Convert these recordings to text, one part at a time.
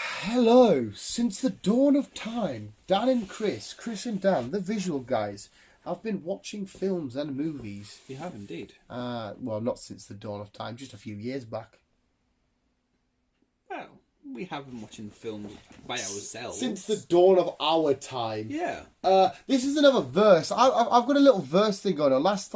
Hello, since the dawn of time, Dan and Chris and Dan, the visual guys, have been watching films and movies. You have indeed. Well, not since the dawn of time, just a few years back. Well, we have been watching films by ourselves. Since the dawn of our time. Yeah. This is another verse. I've got a little verse thing going on. Last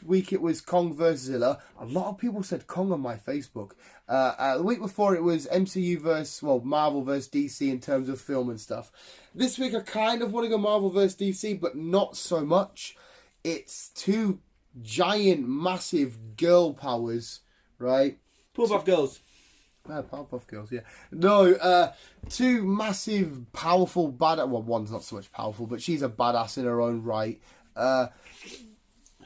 week it was Kong vs. Zilla. A lot of people said Kong on my Facebook. The week before it was MCU versus, Marvel versus DC in terms of film and stuff. This week I kind of want to go Marvel versus DC, but not so much. It's two giant, massive girl powers, right? Powerpuff Girls. Powerpuff Girls, yeah. No, two massive, powerful badass. Well, one's not so much powerful, but she's a badass in her own right.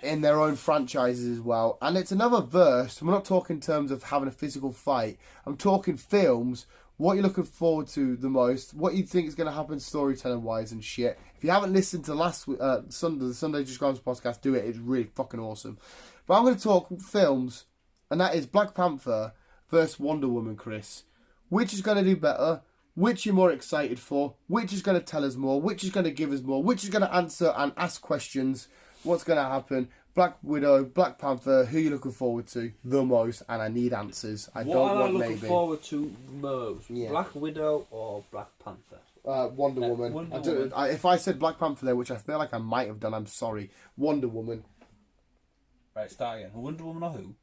In their own franchises as well. And it's another verse. I'm not talking in terms of having a physical fight. I'm talking films. What you're looking forward to the most. What you think is going to happen storytelling wise and shit. If you haven't listened to last week, the Sunday Just Gone podcast, do it. It's really fucking awesome. But I'm going to talk films. And that is Black Panther versus Wonder Woman, Chris. Which is going to do better? Which you're more excited for? Which is going to tell us more? Which is going to give us more? Which is going to answer and ask questions? What's going to happen? Black Widow, Black Panther, who are you looking forward to the most? And I need answers. I don't want maybe. What am I looking forward to most? Yeah. Black Widow or Black Panther? Wonder Woman. Woman. If I said Black Panther there, which I feel like I might have done, I'm sorry. Wonder Woman. Right, start again. Wonder Woman or who?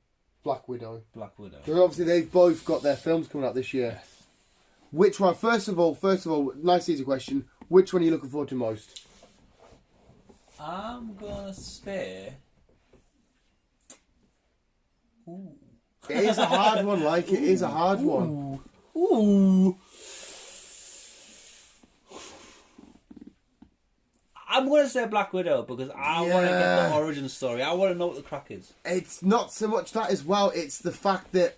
Black Widow. Black Widow. Because obviously they've both got their films coming out this year. Yes. Which one? First of all, nice easy question. Which one are you looking forward to most? I'm gonna say. Ooh. It is a hard one, it is a hard one. Ooh. I'm gonna say Black Widow because I want to get the origin story. I want to know what the crack is. It's not so much that as well. It's the fact that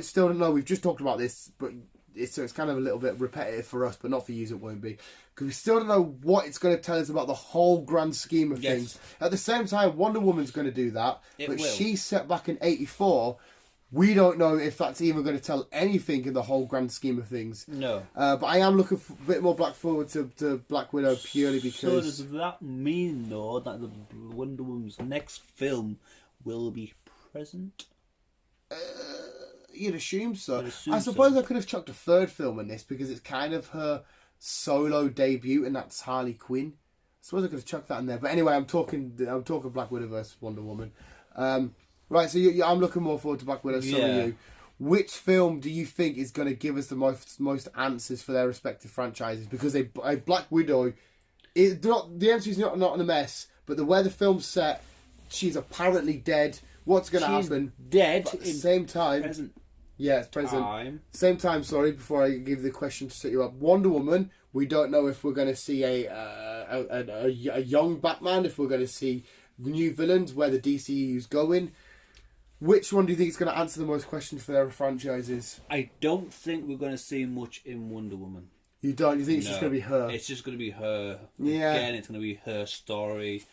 still don't know. We've just talked about this, but it's kind of a little bit repetitive for us, but not for you. It won't be, because we still don't know what it's going to tell us about the whole grand scheme of things. At the same time, Wonder Woman's going to do that, but she's set back in '84. We don't know if that's even going to tell anything in the whole grand scheme of things. No. But I am looking a bit more forward to Black Widow purely because. So does that mean though that the Wonder Woman's next film will be present? You'd assume so. I suppose I could have chucked a third film in this because it's kind of her solo debut, and that's Harley Quinn. I suppose I could have chucked that in there. But anyway, I'm talking Black Widow versus Wonder Woman. Right, so I'm looking more forward to Black Widow. So are you. Which film do you think is going to give us the most answers for their respective franchises? Because a Black Widow, the MCU's not in a mess, but the way the film's set, she's apparently dead. What's going to happen? Dead. But at the same time. Present. Yeah, it's present. Same time, sorry, before I give the question to set you up. Wonder Woman, we don't know if we're going to see a young Batman, if we're going to see new villains, where the DCU's going. Which one do you think is going to answer the most questions for their franchises? I don't think we're going to see much in Wonder Woman. You don't? You think it's just going to be her? It's just going to be her. Yeah. Again, it's going to be her story.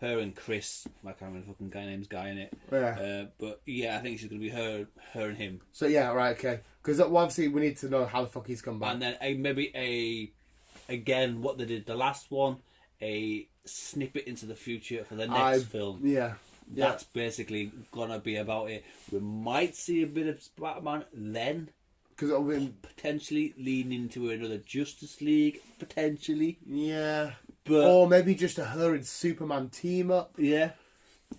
Her and Chris, I can't remember the fucking guy name's Guy in it. Yeah. But yeah, I think it's going to be her and him. So yeah, right, okay. Because obviously we need to know how the fuck he's come back. And then again, what they did the last one, a snippet into the future for the next film. Yeah. That's basically gonna be about it. We might see a bit of Batman then, because potentially lean into another Justice League, potentially. Yeah, or maybe just a her and Superman team up. Yeah,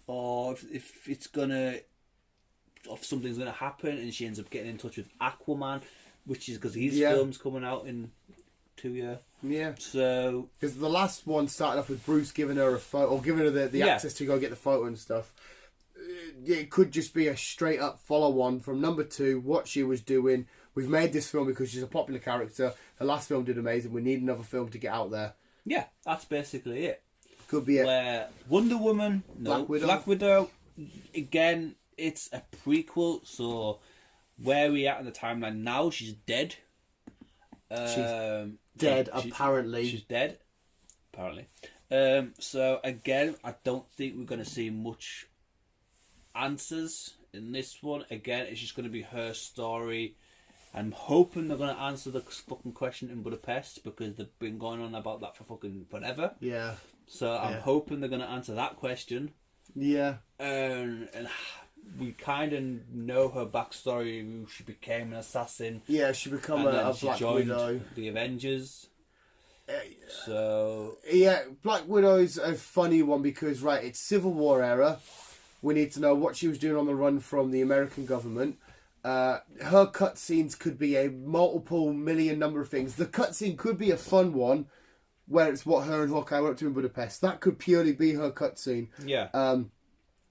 or if it's gonna, if something's gonna happen and she ends up getting in touch with Aquaman, which is because his film's coming out in 2 years. Yeah. So because the last one started off with Bruce giving her a photo, or giving her the access to go get the photo and stuff. It could just be a straight up follow on from number 2, what she was doing. We've made this film because she's a popular character. Her last film did amazing. We need another film to get out there. Yeah, that's basically it. Could be it. Where Wonder Woman, Black Widow, again, it's a prequel, so where are we at in the timeline now? She's dead. She's dead, apparently. She's dead, apparently. So again, I don't think we're going to see much answers in this one. Again, it's just going to be her story. I'm hoping they're going to answer the fucking question in Budapest, because they've been going on about that for fucking forever. Yeah. So I'm hoping they're going to answer that question. Yeah. And we kind of know her backstory. She became an assassin. Yeah, she became a Black Widow. The Avengers. So yeah, Black Widow's a funny one because it's Civil War era. We need to know what she was doing on the run from the American government. Her cutscenes could be a multiple million number of things. The cutscene could be a fun one, where it's what her and Hawkeye were up to in Budapest. That could purely be her cutscene. Yeah.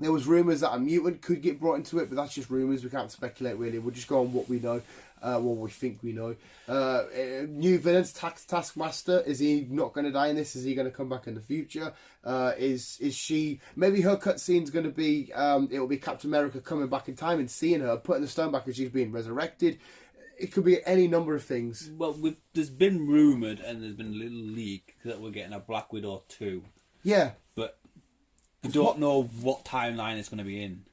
There was rumours that a mutant could get brought into it, but that's just rumours. We can't speculate, really. We'll just go on what we know, what we think we know. New villains, Taskmaster. Is he not going to die in this? Is he going to come back in the future? Is she... Maybe her cutscene's going to be... it'll be Captain America coming back in time and seeing her, putting the stone back as she's being resurrected. It could be any number of things. Well, there's been rumoured and there's been a little leak that we're getting a Black Widow 2. Yeah. But we don't know what timeline it's going to be in.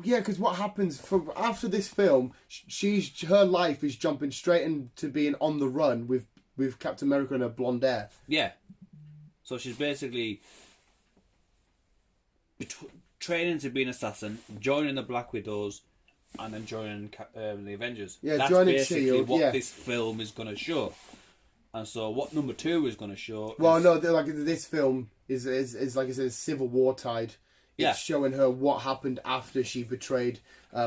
Yeah, because what happens after this film, her life is jumping straight into being on the run with Captain America and her blonde hair. Yeah. So she's basically training to be an assassin, joining the Black Widows, and then joining the Avengers. Yeah, that's joining basically Shield, what this film is going to show. And so, what number 2 is going to show? Well, no, this film is like I said, Civil War tied. It's showing her what happened after she betrayed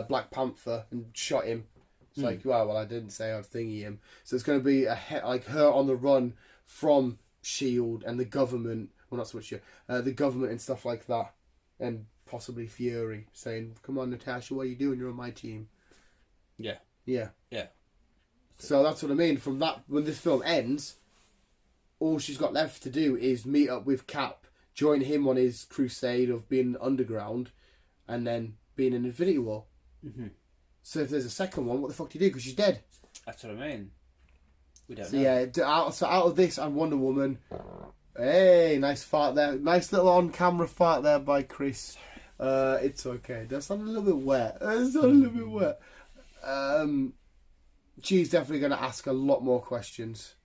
Black Panther and shot him. It's like, well, I didn't say I'd thingy him. So it's going to be like her on the run from Shield and the government. Well, not so much the government and stuff like that, and possibly Fury saying, "Come on, Natasha, what are you doing? You're on my team." Yeah. Yeah. Yeah. So that's what I mean. From that, when this film ends, all she's got left to do is meet up with Cap, join him on his crusade of being underground, and then being in Infinity War. Mm-hmm. So if there's a second one, what the fuck do you do? Because she's dead. That's what I mean. We don't know. Yeah, out of this and Wonder Woman. Hey, nice fart there. Nice little on-camera fart there by Chris. It's okay. That's not a little bit wet. It's not a little bit wet. She's definitely going to ask a lot more questions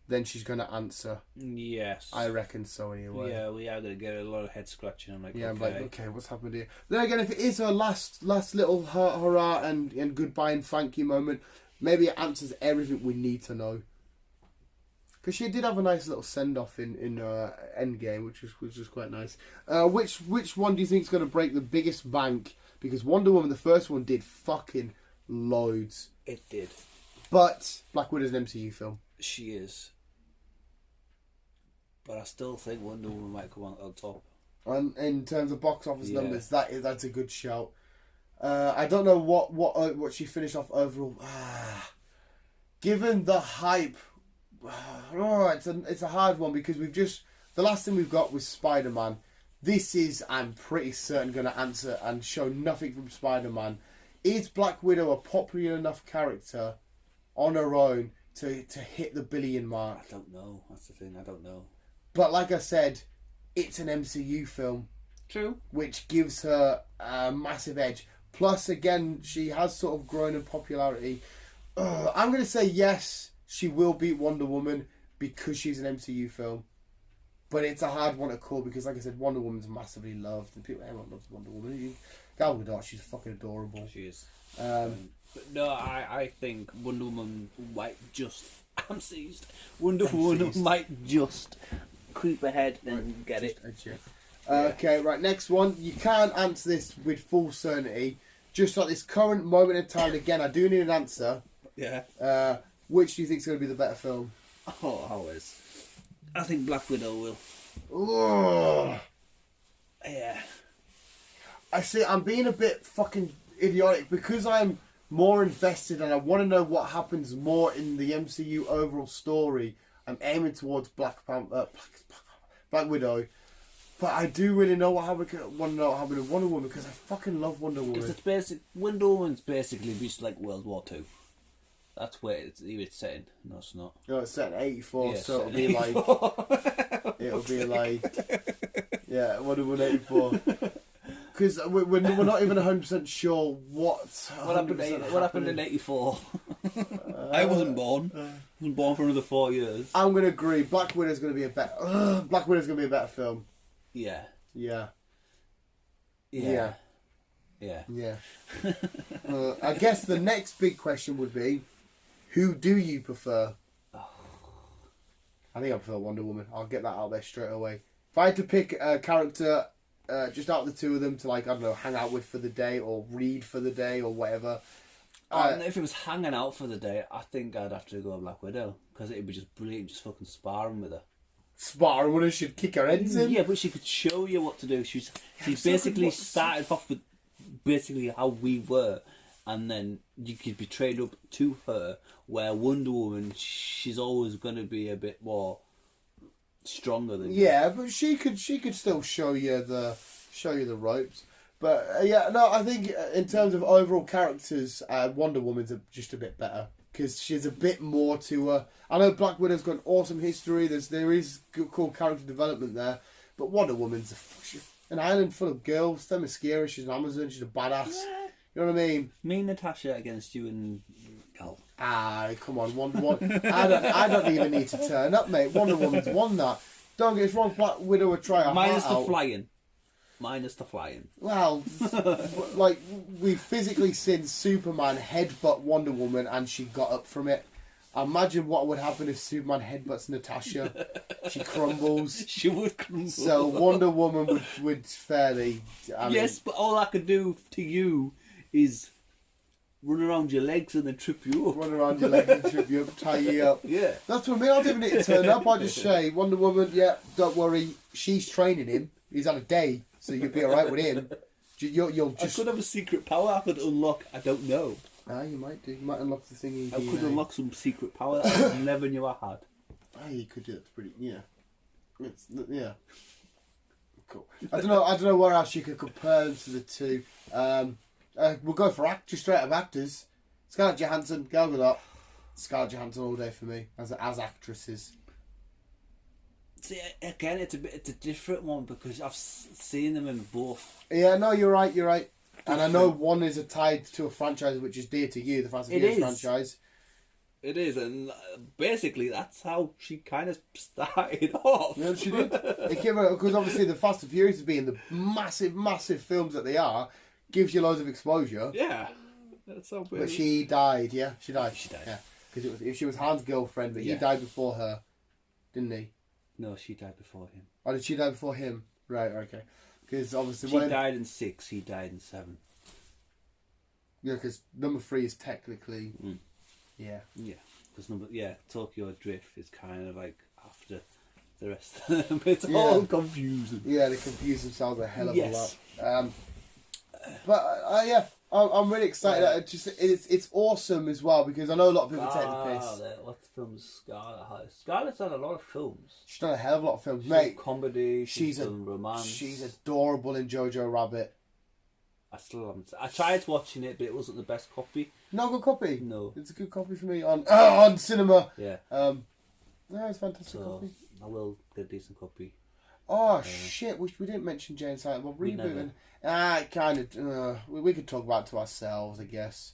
than she's going to answer. Yes. I reckon so anyway. Yeah, we are going to get a lot of head scratching. I'm like, okay, what's happened here? Then again, if it is her last little hurrah and goodbye and thank you moment, maybe it answers everything we need to know. Because she did have a nice little send-off in Endgame, which was quite nice. Which one do you think is going to break the biggest bank? Because Wonder Woman, the first one, did fucking loads. It did. But Black Widow's an MCU film. She is. But I still think Wonder Woman might come on top. And in terms of box office numbers, that's a good shout. I don't know what she finished off overall. Given the hype, it's a hard one because the last thing we've got was Spider-Man. This is, I'm pretty certain, going to answer and show nothing from Spider-Man. Is Black Widow a popular enough character on her own to hit the billion mark? I don't know. That's the thing. I don't know. But like I said, it's an MCU film. True. Which gives her a massive edge. Plus, again, she has sort of grown in popularity. I'm going to say yes, she will beat Wonder Woman because she's an MCU film. But it's a hard one to call because, like I said, Wonder Woman's massively loved. And everyone loves Wonder Woman. Gal Gadot, she's fucking adorable. She is. But no, I think Wonder Woman might just... I'm seized. Wonder Woman might just creep ahead and get it. Okay, right, next one. You can't answer this with full certainty. Just like this current moment in time, again, I do need an answer. Yeah. Which do you think is going to be the better film? Oh, always. I think Black Widow will. Oh. Yeah. I see, I'm being a bit fucking idiotic because I'm more invested and I want to know what happens more in the MCU overall story. I'm aiming towards Black Widow. But I do really know what happened. Want to know what happened with Wonder Woman because I fucking love Wonder Woman. Because Wonder Woman's basically just like World War II. That's where it's set in. No, it's not. No, it's set in 84, so it'll be like... It'll be like... Yeah, Wonder Woman 84. because we're not even 100% sure what happened in '84. I wasn't born. I wasn't born for another 4 years. I'm gonna agree. Black Widow's gonna be a better. Black Widow's gonna be a better film. Yeah. Yeah. Yeah. Yeah. Yeah. I guess the next big question would be, who do you prefer? I think I prefer Wonder Woman. I'll get that out there straight away. If I had to pick a character, just out of the two of them to, like, I don't know, hang out with for the day or read for the day or whatever. If it was hanging out for the day, I think I'd have to go Black Widow, because it'd be just brilliant, just fucking sparring with her. Sparring with her, she'd kick her heads in. Yeah, but she could show you what to do. She basically started off with basically how we were, and then you could be trained up to her. Where Wonder Woman, she's always going to be a bit more stronger than you. Yeah, but she could still show you the ropes. But I think in terms of overall characters, Wonder Woman's just a bit better because she's a bit more to her. I know Black Widow's got an awesome history. There is good, cool character development there, but Wonder Woman's an island full of girls. Themyscira, she's an Amazon. She's a badass. Yeah. You know what I mean? Me and Natasha against you and Gal. Come on, I don't even need to turn up, mate. Wonder Woman's won that. Don't get us wrong, Black Widow would try a Minus the flying. Well, like, we physically seen Superman headbutt Wonder Woman and she got up from it. Imagine what would happen if Superman headbutts Natasha. She crumbles. She would crumble. So Wonder Woman would fairly... Yes, but all I could do to you is run around your legs and then trip you up. Run around your legs and trip you up, tie you up. Yeah. That's what I mean. I don't even need to turn up. I just say, Wonder Woman, yeah, don't worry. She's training him. He's on a day, so you'll be alright with him. You'll just... I could have a secret power I could unlock. I don't know. You might do. You might unlock the thing. I could unlock some secret power that I never knew I had. You could do. That's pretty... Yeah. Yeah. Cool. I don't know where else you could compare them to the two. We'll go for just straight up actors. Scarlett Johansson, Gal Gadot. Scarlett Johansson all day for me as actresses. See, again, it's a different one because I've seen them in both. Yeah, no, you're right. Different. And I know one is tied to a franchise which is dear to you, the Fast and Furious franchise. It is, and basically that's how she kind of started off. Yeah, she did. Because obviously the Fast and Furious being the massive, massive films that they are, gives you loads of exposure. Yeah. That's so weird. But she died, yeah? She died. Yeah. Because she was Han's girlfriend, but he died before her, didn't he? No, she died before him. Oh, did she die before him? Right, okay. Because obviously... She died in 6, he died in 7. Yeah, because number 3 is technically... Yeah. Yeah. Because Tokyo Drift is kind of like after the rest of them. It's all confusing. Yeah, they confuse themselves a hell of a lot. But I'm really excited. It's awesome as well because I know a lot of people take the piss. What films Scarlett has? Scarlett's done a lot of films. She's done a hell of a lot of films, She's mate. Comedy. She's done romance. She's adorable in Jojo Rabbit. I still haven't. I tried watching it, but it wasn't the best copy. No good copy. No, it's a good copy for me on cinema. Yeah. No, it's a fantastic copy. I will get a decent copy. Oh shit! We didn't mention Jay and Silent Bob rebooting. Kind of. We could talk about it to ourselves, I guess.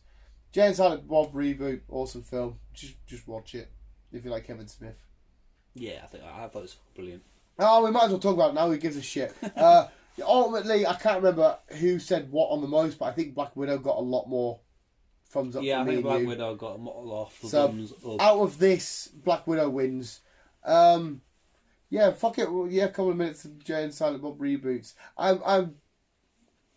Jay and Silent Bob reboot, awesome film. Just watch it if you like Kevin Smith. Yeah, I thought it was brilliant. Oh, we might as well talk about it now. Who gives a shit? Ultimately, I can't remember who said what on the most, but I think Black Widow got a lot more thumbs up. Yeah, from I me think and Black Widow got a lot of thumbs up. Out of this, Black Widow wins. Yeah, fuck it. Well, yeah, a couple of minutes of Jay and Silent Bob reboots. I'm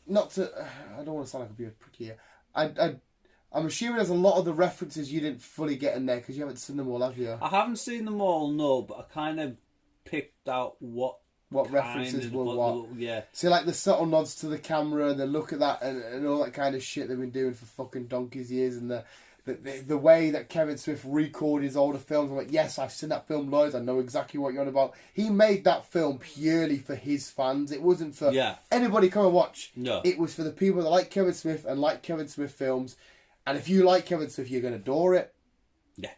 not to. I don't want to sound like a bit pricky here. I'm assuming there's a lot of the references you didn't fully get in there because you haven't seen them all, have you? I haven't seen them all, no, but I kind of picked out what references were what. Yeah. So like the subtle nods to the camera and the look at that and all that kind of shit they've been doing for fucking donkey's years and the way that Kevin Smith recorded his older films. I'm like, yes, I've seen that film loads. I know exactly what you're on about. He made that film purely for his fans. It wasn't for anybody come and watch. No. It was for the people that like Kevin Smith and like Kevin Smith films. And if you like Kevin Smith, you're going to adore it. Yeah.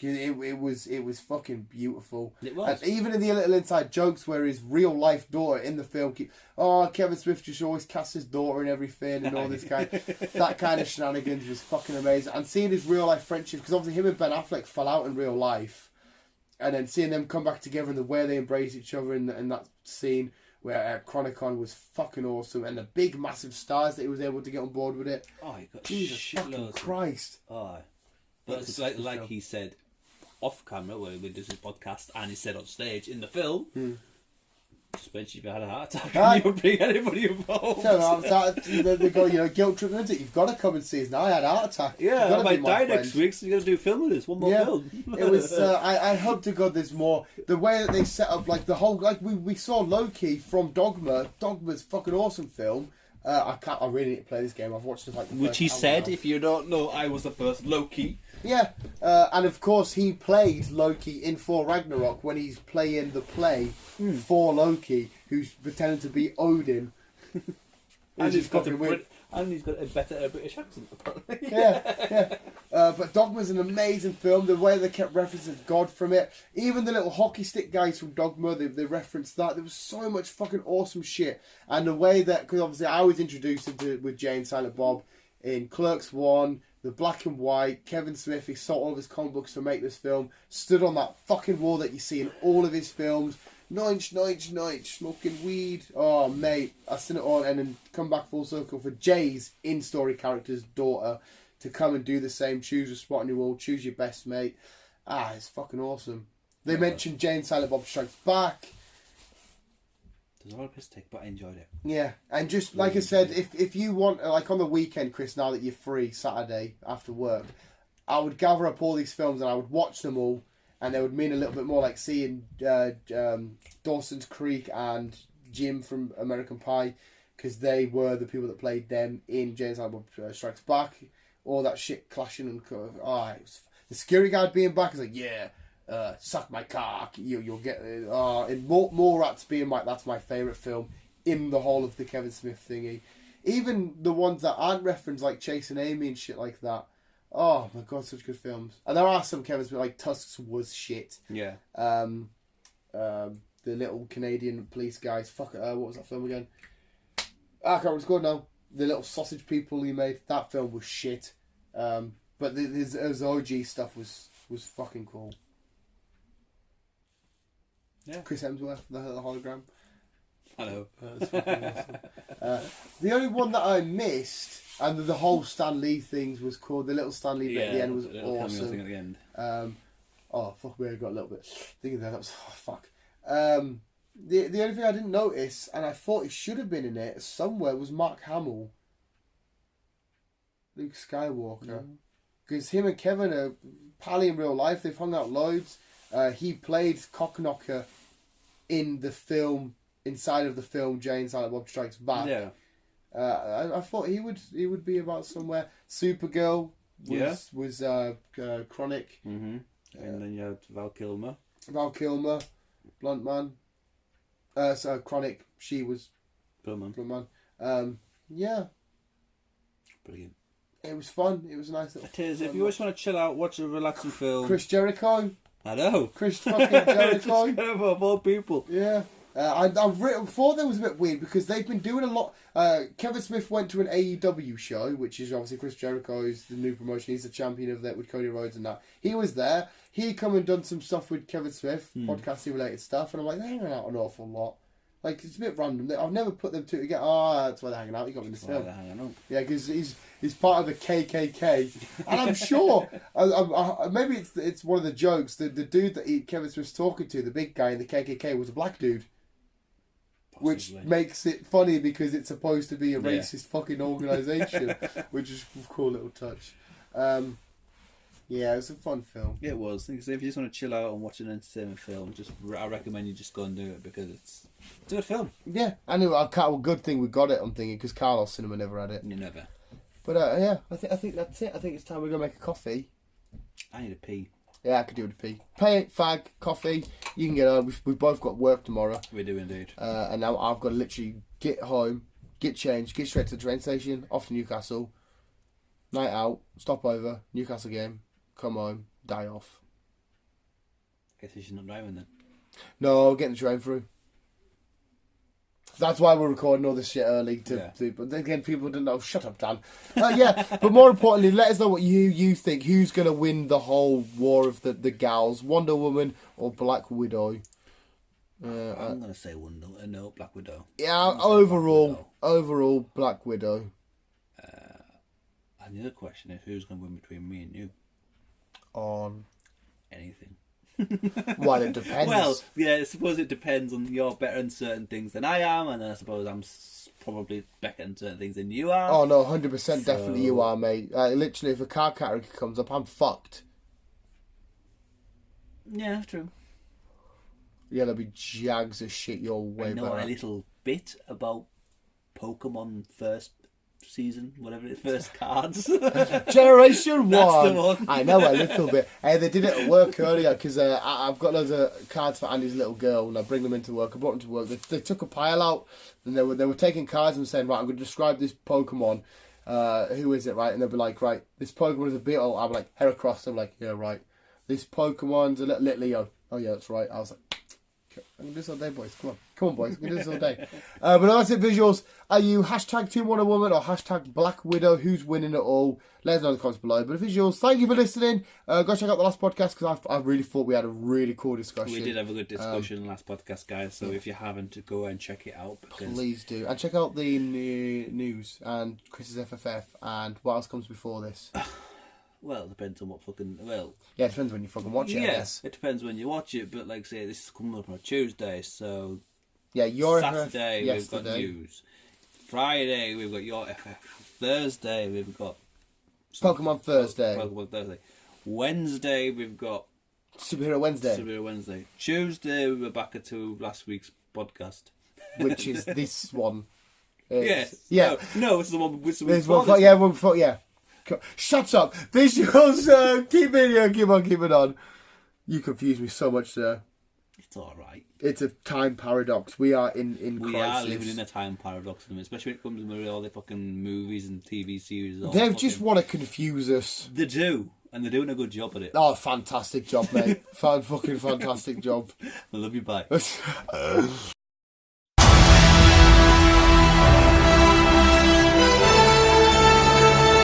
It was fucking beautiful. It was. And even in the little inside jokes where his real life daughter in the film Kevin Smith just always casts his daughter in everything and all this that kind of shenanigans was fucking amazing. And seeing his real life friendship, because obviously him and Ben Affleck fell out in real life, and then seeing them come back together and the way they embrace each other in that scene where Chronicon was fucking awesome, and the big massive stars that he was able to get on board with it. Oh, he got Jesus fucking Christ. Oh, but it's like he said off camera when we did his podcast, and he said on stage in the film, just mention if you had a heart attack, you would bring anybody involved. They go, guilt trip into it. You've got to come and see us. Now I had a heart attack. Yeah, I might die next week, so you're going to do a film with us. One more film. It was. I hope to God there's more. The way that they set up, like the whole, like we saw Loki from Dogma. Dogma's fucking awesome film. I really need to play this game. I've watched it like the which he first said, hour. if you don't know, I was the first Loki. Yeah, and of course he played Loki in Thor Ragnarok when he's playing the play for Loki, who's pretending to be Odin. And he's got a better British accent, apparently. Yeah. But Dogma's an amazing film. The way they kept referencing God from it, even the little hockey stick guys from Dogma, they referenced that. There was so much fucking awesome shit, and the way that, because obviously I was introduced with Jay and Silent Bob in Clerks 1. The black and white, Kevin Smith, he sold all of his comic books to make this film, stood on that fucking wall that you see in all of his films, nudge, smoking weed. Oh, mate, I've seen it all, and then come back full circle for Jay's in-story character's daughter to come and do the same, choose a spot on your wall, choose your best mate. It's fucking awesome. They mentioned Jay and Silent Bob Strikes Back. There's a lot of piss take, but I enjoyed it. Yeah, and just like I said, if you want, like on the weekend, Chris, now that you're free Saturday after work, I would gather up all these films and I would watch them all, and they would mean a little bit more, like seeing Dawson's Creek and Jim from American Pie, because they were the people that played them in James Silent Bob Strikes Back. All that shit clashing and it was, the security guard being back is like, yeah. Suck my cock. You'll get and more rats being that's my favourite film in the whole of the Kevin Smith thingy. Even the ones that aren't referenced, like Chasing Amy and shit like that. Oh my god, such good films. And there are some Kevin Smith, like Tusks was shit. Yeah. The little Canadian police guys. What was that film again? I can't remember what it's called now. The little sausage people he made. That film was shit. But his OG stuff was fucking cool. Yeah. Chris Hemsworth, the hologram. I know. That's fucking awesome. The only one that I missed, and the whole Stan Lee things was cool. The little Stan Lee bit at the end was awesome. Thing at the end. Fuck me, I got a little bit thinking there. That was fuck. The only thing I didn't notice, and I thought he should have been in it somewhere, was Mark Hamill, Luke Skywalker, because him and Kevin are pally in real life. They've hung out loads. He played Cockknocker in the film, inside of the film Jay and Silent Bob Strikes Back. Yeah. I thought he would be about somewhere. Supergirl was Chronic. Mm-hmm. And then you had Val Kilmer. Blunt Man. Chronic. She was Blunt Man. Yeah. Brilliant. It was fun. It was a nice little. It is. If you always want to chill out, watch a relaxing film. Chris Jericho. I know. Chris fucking Jericho. Of all people. Yeah. I thought that was a bit weird because they've been doing a lot. Kevin Smith went to an AEW show, which is obviously Chris Jericho's the new promotion. He's the champion of that with Cody Rhodes and that. He was there. He come and done some stuff with Kevin Smith, podcasting related stuff, and I'm like, they hang out an awful lot. Like, it's a bit random. I've never put them two together. That's why they're hanging out. You got me in this film. Yeah, because he's part of the KKK, and I'm sure maybe it's one of the jokes. The dude that Kevin Smith's talking to, the big guy in the KKK, was a black dude. Possibly. Which makes it funny because it's supposed to be a racist fucking organisation, which is a cool little touch. Yeah, it was a fun film. Yeah, it was. If you just want to chill out and watch an entertainment film, I recommend you just go and do it because it's a good film. Yeah, I knew. Good thing we got it. I'm thinking because Carlos Cinema never had it. You never. But yeah, I think that's it. I think it's time we go make a coffee. I need a pee. Yeah, I could do with a pee. Paint, fag, coffee. You can get on. We've both got work tomorrow. We do indeed. And now I've got to literally get home, get changed, get straight to the train station, off to Newcastle. Night out, stop over, Newcastle game, come home, die off. guess she's not driving then. No, getting the train through. That's why we're recording all this shit early. But again, people didn't know. Shut up, Dan. Yeah, but more importantly, let us know what you think. Who's going to win the whole war of the gals? Wonder Woman or Black Widow? I'm going to say Wonder. No, Black Widow. Yeah, overall, Black Widow. And the other question is, who's going to win between me and you? On anything. Well, it depends. Well, yeah, I suppose it depends on you're better in certain things than I am, and I suppose I'm probably better in certain things than you are. Oh no, 100% definitely you are, mate. Literally, if a car category comes up, I'm fucked. Yeah, true. Yeah, there'll be jags of shit your way. I know a little bit about Pokemon first season, whatever it is, first cards. Generation 1. That's the one. I know a little bit. They did it at work earlier because I've got loads of cards for Andy's little girl, and I bring them into work. I brought them to work. They took a pile out, and they were taking cards and saying, right, I'm going to describe this Pokemon. Who is it, right? And they'll be like, right, this Pokemon is a Beetle. I'm like, Heracross. I'm like, yeah, right. This Pokemon's a little Leo. Oh yeah, that's right. I was like, I'm going to do this all day, boys. Come on, boys. I'm going to do this all day. But that's it, visuals. Are you hashtag Team Wonder Woman or hashtag Black Widow? Who's winning it all? Let us know in the comments below. But visuals, thank you for listening. Go check out the last podcast because I really thought we had a really cool discussion. We did have a good discussion in the last podcast, guys. So if you haven't, go and check it out. Please do. And check out the news and Chris's FFF and what else comes before this. Well, it depends on what fucking... Well... Yeah, it depends when you fucking watch it, I guess. It depends when you watch it, but like say, this is coming up on a Tuesday, so... Yeah, your Saturday, we've got news. Friday, we've got your FF. Thursday, we've got... Pokemon Thursday. Pokemon Thursday. Wednesday, we've got... Superhero Wednesday. Tuesday, we were back to last week's podcast. Which is this one. Yes. Yeah. No, it's the one with this one before, yeah. Shut up. Visuals, keep it on. You confuse me so much, sir. It's alright. It's a time paradox. We are in we crisis. Are living in a time paradox, especially when it comes to all the fucking movies and TV series. They just want to confuse us. They do, and they're doing a good job at it. Oh, fantastic job, mate. Fucking fantastic job. I love you, bye.